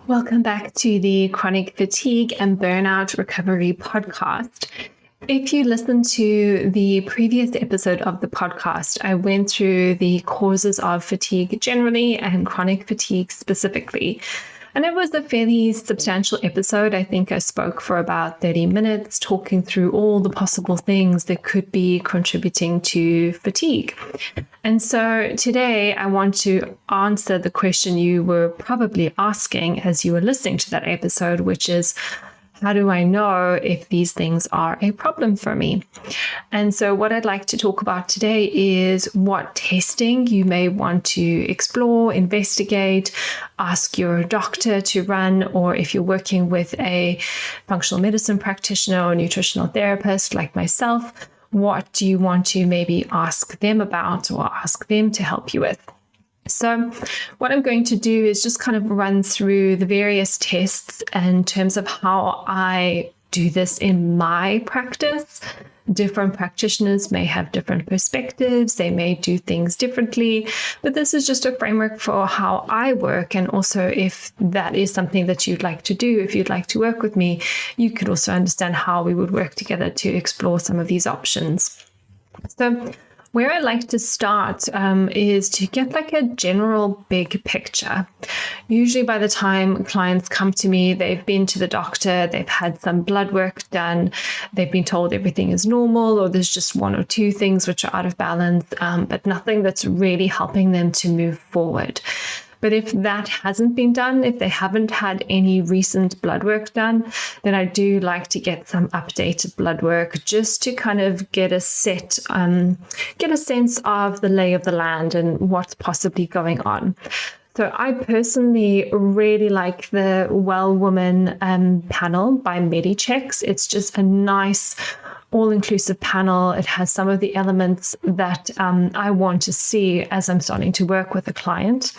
Welcome back to the Chronic Fatigue and Burnout Recovery podcast. If you listened to the previous episode of the podcast, I went through the causes of fatigue generally and chronic fatigue specifically. And it was a fairly substantial episode. I think I spoke for about 30 minutes, talking through all the possible things that could be contributing to fatigue. And so today I want to answer the question you were probably asking as you were listening to that episode, which is, how do I know if these things are a problem for me? And so what I'd like to talk about today is what testing you may want to explore, investigate, ask your doctor to run, or if you're working with a functional medicine practitioner or nutritional therapist like myself, what do you want to maybe ask them about or ask them to help you with? So what I'm going to do is just kind of run through the various tests in terms of how I do this in my practice. Different practitioners may have different perspectives. They may do things differently, but this is just a framework for how I work. And also, if that is something that you'd like to do, if you'd like to work with me, you could also understand how we would work together to explore some of these options. So where I like to start is to get like a general big picture. Usually by the time clients come to me, they've been to the doctor, they've had some blood work done, they've been told everything is normal, or there's just one or two things which are out of balance, but nothing that's really helping them to move forward. But if that hasn't been done, if they haven't had any recent blood work done, then I do like to get some updated blood work just to kind of get a sense of the lay of the land and what's possibly going on. So I personally really like the Well Woman panel by MediChex. It's just a nice all-inclusive panel. It has some of the elements that I want to see as I'm starting to work with a client.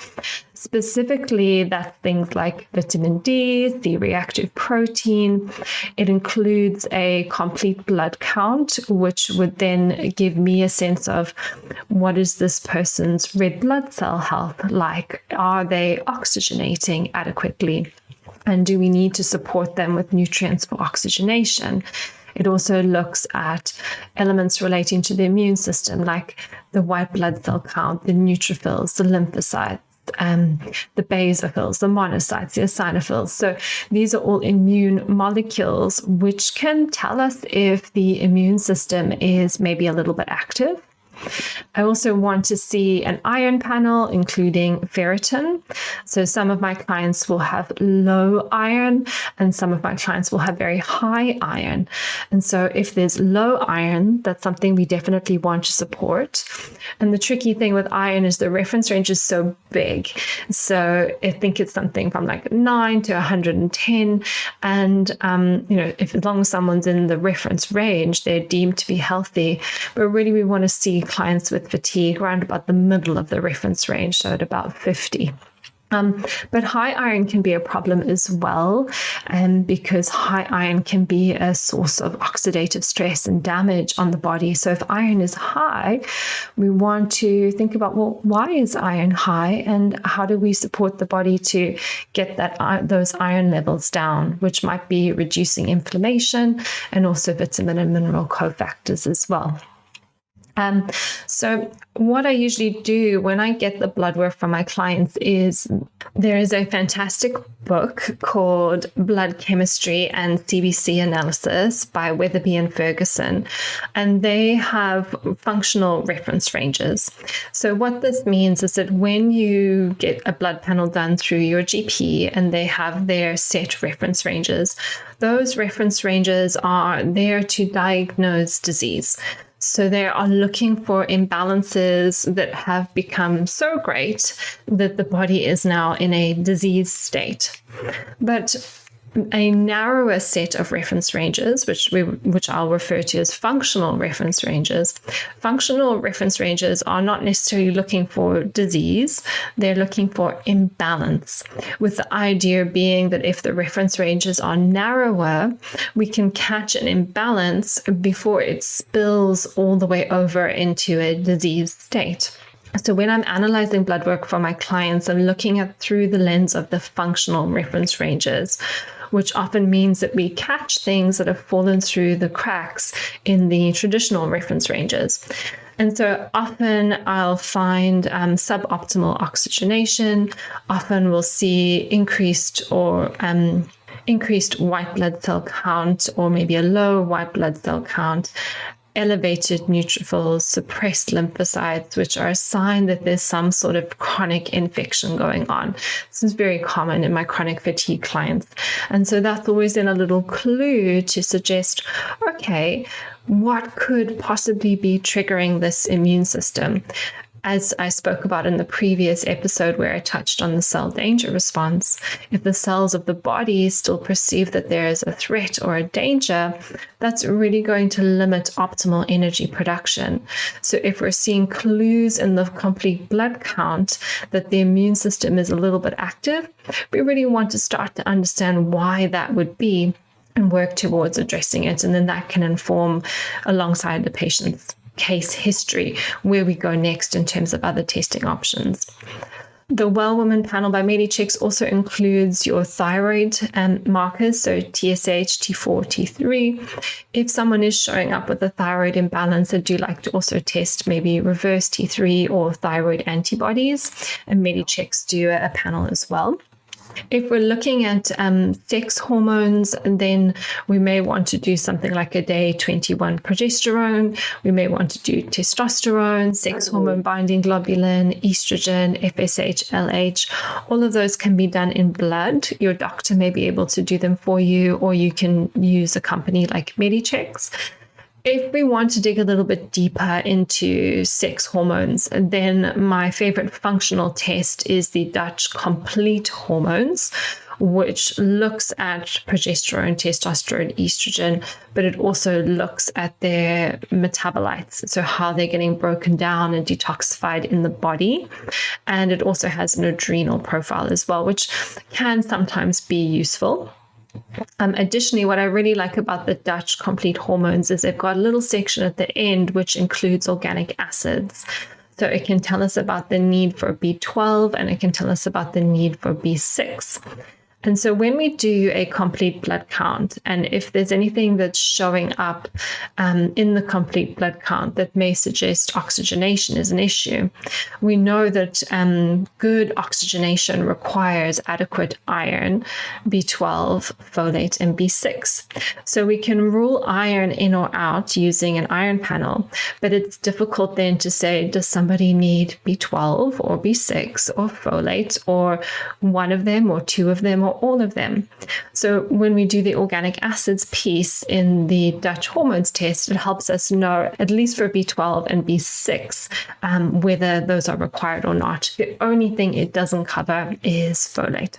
Specifically, that's things like vitamin D, the reactive protein. It includes a complete blood count, which would then give me a sense of what is this person's red blood cell health like? Are they oxygenating adequately? And do we need to support them with nutrients for oxygenation? It also looks at elements relating to the immune system, like the white blood cell count, the neutrophils, the lymphocytes, the basophils, the monocytes, the eosinophils. So these are all immune molecules, which can tell us if the immune system is maybe a little bit active. I also want to see an iron panel, including ferritin. So some of my clients will have low iron and some of my clients will have very high iron. And so if there's low iron, that's something we definitely want to support. And the tricky thing with iron is the reference range is so big. So I think it's something from like 9 to 110. And, if as long as someone's in the reference range, they're deemed to be healthy. But really we want to see clients with fatigue around about the middle of the reference range, so at about 50. But high iron can be a problem as well, because high iron can be a source of oxidative stress and damage on the body. So if iron is high, we want to think about, well, why is iron high and how do we support the body to get those iron levels down, which might be reducing inflammation and also vitamin and mineral cofactors as well. So what I usually do when I get the blood work from my clients is there is a fantastic book called Blood Chemistry and CBC Analysis by Weatherby and Ferguson, and they have functional reference ranges. So what this means is that when you get a blood panel done through your GP and they have their set reference ranges, those reference ranges are there to diagnose disease. So they are looking for imbalances that have become so great that the body is now in a disease state. But a narrower set of reference ranges, which I'll refer to as functional reference ranges. Functional reference ranges are not necessarily looking for disease, they're looking for imbalance, with the idea being that if the reference ranges are narrower, we can catch an imbalance before it spills all the way over into a disease state. So when I'm analyzing blood work for my clients, I'm looking at through the lens of the functional reference ranges, which often means that we catch things that have fallen through the cracks in the traditional reference ranges. And so often I'll find suboptimal oxygenation. Often we'll see increased white blood cell count, or maybe a low white blood cell count, elevated neutrophils, suppressed lymphocytes, which are a sign that there's some sort of chronic infection going on. This is very common in my chronic fatigue clients. And so that's always then a little clue to suggest, okay, what could possibly be triggering this immune system? As I spoke about in the previous episode where I touched on the cell danger response, if the cells of the body still perceive that there is a threat or a danger, that's really going to limit optimal energy production. So if we're seeing clues in the complete blood count that the immune system is a little bit active, we really want to start to understand why that would be and work towards addressing it. And then that can inform, alongside the patient's case history, where we go next in terms of other testing options. The Well Woman panel by MediChecks also includes your thyroid markers, so TSH, T4, T3. If someone is showing up with a thyroid imbalance, I do like to also test maybe reverse T3 or thyroid antibodies, and MediChecks do a panel as well. If we're looking at sex hormones, then we may want to do something like a day 21 progesterone. We may want to do testosterone, sex hormone binding globulin, estrogen, FSH, LH. All of those can be done in blood. Your doctor may be able to do them for you, or you can use a company like MediChecks. If we want to dig a little bit deeper into sex hormones, then my favorite functional test is the Dutch Complete Hormones, which looks at progesterone, testosterone, estrogen, but it also looks at their metabolites, so how they're getting broken down and detoxified in the body. And it also has an adrenal profile as well, which can sometimes be useful. Additionally, what I really like about the Dutch Complete Hormones is they've got a little section at the end which includes organic acids. So it can tell us about the need for B12 and it can tell us about the need for B6. And so when we do a complete blood count, and if there's anything that's showing up in the complete blood count that may suggest oxygenation is an issue, we know that good oxygenation requires adequate iron, B12, folate, and B6. So we can rule iron in or out using an iron panel, but it's difficult then to say, does somebody need B12 or B6 or folate, or one of them or two of them or all of them? So when we do the organic acids piece in the Dutch hormones test, it helps us know, at least for B12 and B6, whether those are required or not. The only thing it doesn't cover is folate.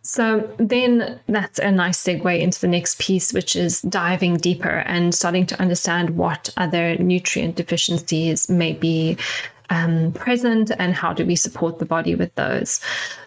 So then that's a nice segue into the next piece, which is diving deeper and starting to understand what other nutrient deficiencies may be present and how do we support the body with those.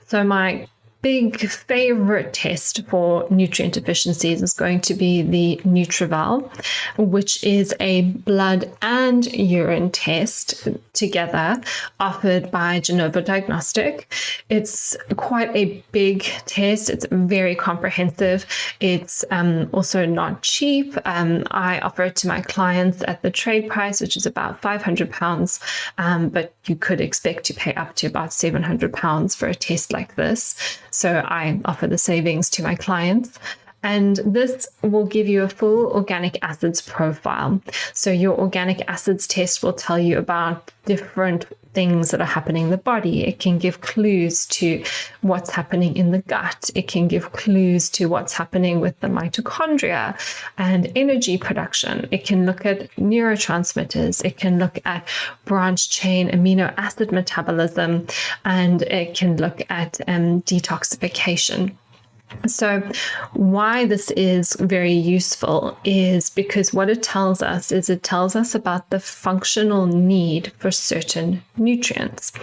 So my big favorite test for nutrient deficiencies is going to be the NutriVal, which is a blood and urine test together offered by Diagnostic. It's quite a big test. It's very comprehensive. It's also not cheap. I offer it to my clients at the trade price, which is about £500, but you could expect to pay up to about £700 for a test like this. So I offer the savings to my clients. And this will give you a full organic acids profile. So your organic acids test will tell you about different things that are happening in the body. It can give clues to what's happening in the gut. It can give clues to what's happening with the mitochondria and energy production. It can look at neurotransmitters. It can look at branch chain amino acid metabolism, and it can look at detoxification. So why this is very useful is because what it tells us is it tells us about the functional need for certain nutrients.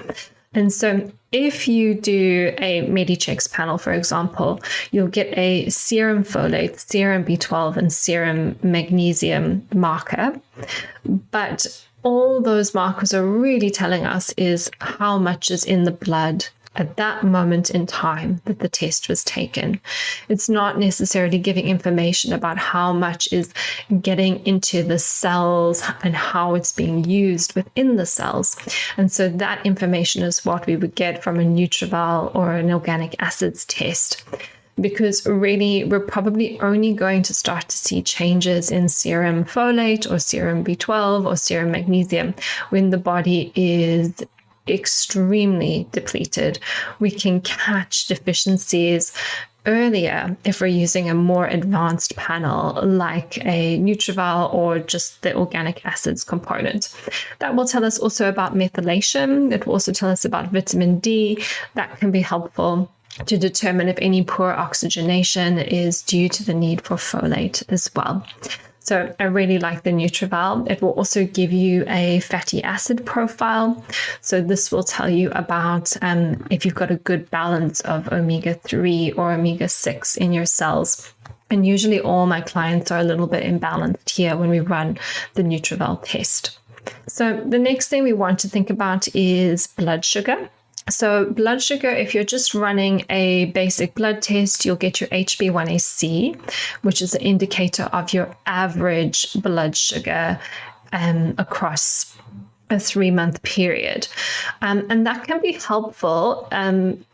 And so if you do a MediChecks panel, for example, you'll get a serum folate, serum B12, and serum magnesium marker. But all those markers are really telling us is how much is in the blood at that moment in time that the test was taken. It's not necessarily giving information about how much is getting into the cells and how it's being used within the cells. And so that information is what we would get from a Nutrival or an organic acids test. Because really, we're probably only going to start to see changes in serum folate or serum B12 or serum magnesium when the body is extremely depleted. We can catch deficiencies earlier if we're using a more advanced panel like a Nutrival or just the organic acids component. That will tell us also about methylation. It will also tell us about vitamin D. That can be helpful to determine if any poor oxygenation is due to the need for folate as well. So I really like the Nutrival. It will also give you a fatty acid profile. So this will tell you about if you've got a good balance of omega-3 or omega-6 in your cells. And usually all my clients are a little bit imbalanced here when we run the Nutrival test. So the next thing we want to think about is blood sugar. So blood sugar, if you're just running a basic blood test, you'll get your HbA1c, which is an indicator of your average blood sugar across a 3-month period. And that can be helpful.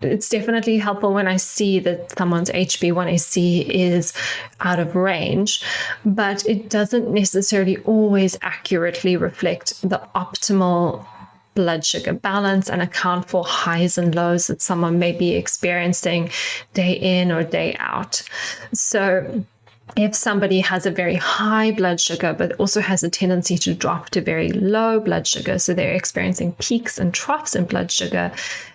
It's definitely helpful when I see that someone's HbA1c is out of range, but it doesn't necessarily always accurately reflect the optimal blood sugar balance and account for highs and lows that someone may be experiencing day in or day out. So if somebody has a very high blood sugar, but also has a tendency to drop to very low blood sugar, so they're experiencing peaks and troughs in blood sugar,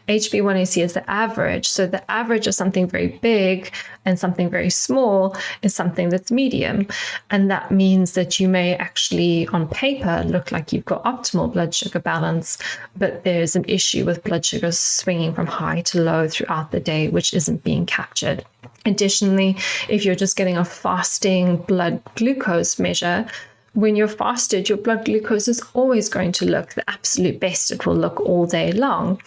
HbA1c is the average. So the average of something very big and something very small is something that's medium. And that means that you may actually, on paper, look like you've got optimal blood sugar balance, but there's an issue with blood sugar swinging from high to low throughout the day, which isn't being captured. Additionally, if you're just getting a fasting blood glucose measure, when you're fasted, your blood glucose is always going to look the absolute best it will look all day long.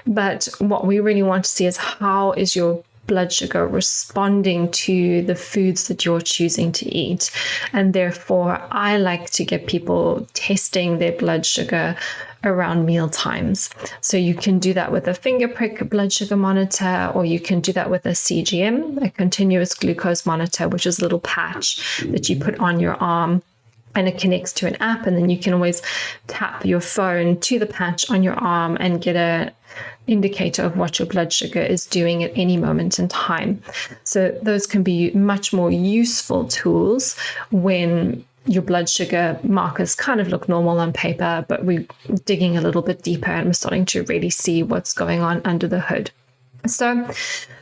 But what we really want to see is how is your blood sugar responding to the foods that you're choosing to eat. And therefore, I like to get people testing their blood sugar around meal times. So you can do that with a finger prick blood sugar monitor, or you can do that with a CGM, a continuous glucose monitor, which is a little patch that you put on your arm. And it connects to an app, and then you can always tap your phone to the patch on your arm and get an indicator of what your blood sugar is doing at any moment in time. So those can be much more useful tools when your blood sugar markers kind of look normal on paper, but we're digging a little bit deeper and we're starting to really see what's going on under the hood. So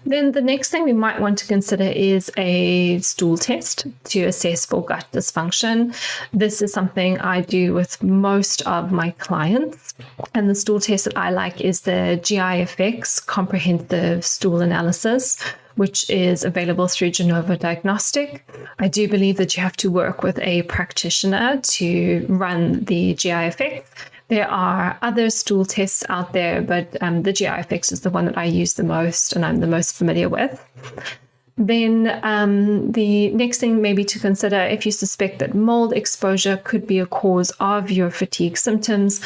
then the next thing we might want to consider is a stool test to assess for gut dysfunction. This is something I do with most of my clients. And the stool test that I like is the GI-FX Comprehensive Stool Analysis, which is available through Diagnostic. I do believe that you have to work with a practitioner to run the GI-FX. There are other stool tests out there, but the GI-FX is the one that I use the most and I'm the most familiar with. Then the next thing maybe to consider, if you suspect that mold exposure could be a cause of your fatigue symptoms,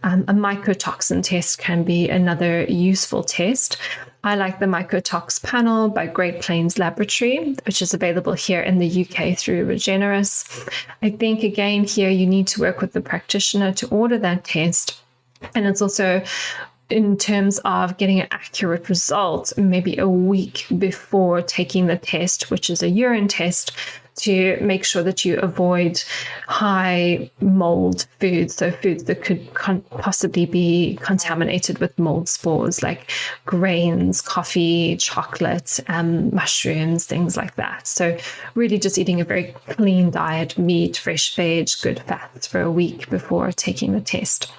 a mycotoxin test can be another useful test. I like the Mycotox panel by Great Plains Laboratory, which is available here in the UK through Regeneris. I think, again, here you need to work with the practitioner to order that test. And it's also, in terms of getting an accurate result, maybe a week before taking the test, which is a urine test, to make sure that you avoid high mold foods, so foods that could possibly be contaminated with mold spores, like grains, coffee, chocolate, mushrooms, things like that. So really just eating a very clean diet, meat, fresh veg, good fats for a week before taking the test.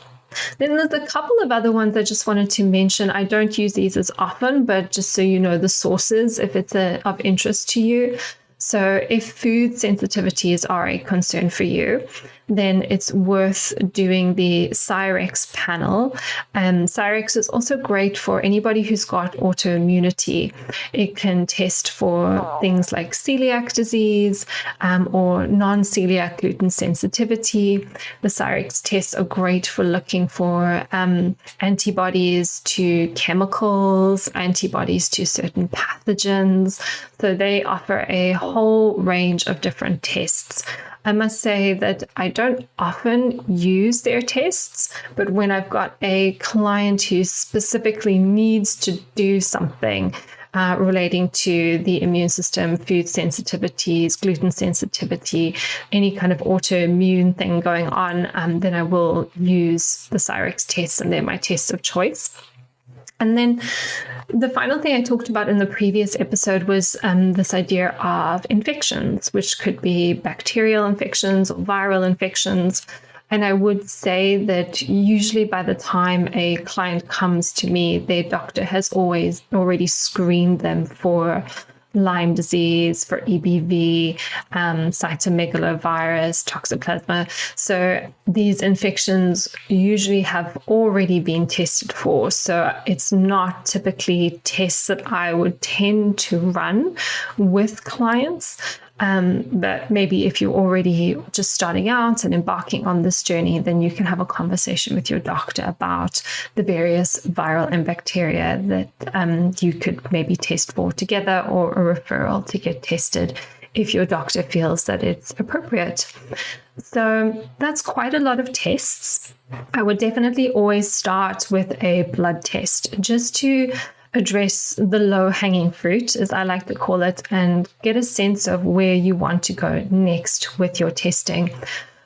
Then there's a couple of other ones I just wanted to mention. I don't use these as often, but just so you know the sources, if it's of interest to you. So if food sensitivities are a concern for you, then it's worth doing the Cyrex panel. Cyrex is also great for anybody who's got autoimmunity. It can test for things like celiac disease or non-celiac gluten sensitivity. The Cyrex tests are great for looking for antibodies to chemicals, antibodies to certain pathogens. So they offer a whole range of different tests. I must say that I don't often use their tests, but when I've got a client who specifically needs to do something relating to the immune system, food sensitivities, gluten sensitivity, any kind of autoimmune thing going on, then I will use the Cyrex tests, and they're my tests of choice. And then the final thing I talked about in the previous episode was this idea of infections, which could be bacterial infections or viral infections. And I would say that usually by the time a client comes to me, their doctor has already screened them for Lyme disease, for EBV, cytomegalovirus, toxoplasma. So these infections usually have already been tested for. So it's not typically tests that I would tend to run with clients. But maybe if you're already just starting out and embarking on this journey, then you can have a conversation with your doctor about the various viral and bacteria that you could maybe test for together, or a referral to get tested if your doctor feels that it's appropriate. So that's quite a lot of tests. I would definitely always start with a blood test just to address the low-hanging fruit, as I like to call it, and get a sense of where you want to go next with your testing.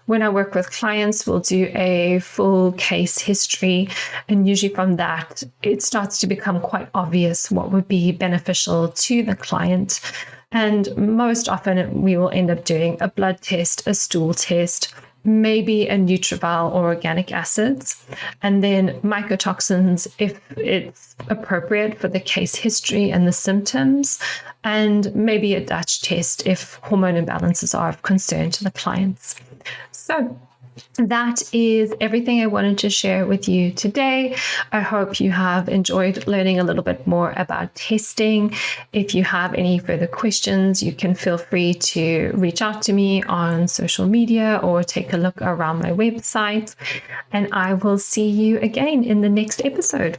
When I work with clients, we'll do a full case history, and usually from that, it starts to become quite obvious what would be beneficial to the client. And most often, we will end up doing a blood test, a stool test, maybe a Nutrival or organic acids, and then mycotoxins if it's appropriate for the case history and the symptoms, and maybe a Dutch test if hormone imbalances are of concern to the clients. So that is everything I wanted to share with you today. I hope you have enjoyed learning a little bit more about testing. If you have any further questions, you can feel free to reach out to me on social media or take a look around my website. And I will see you again in the next episode.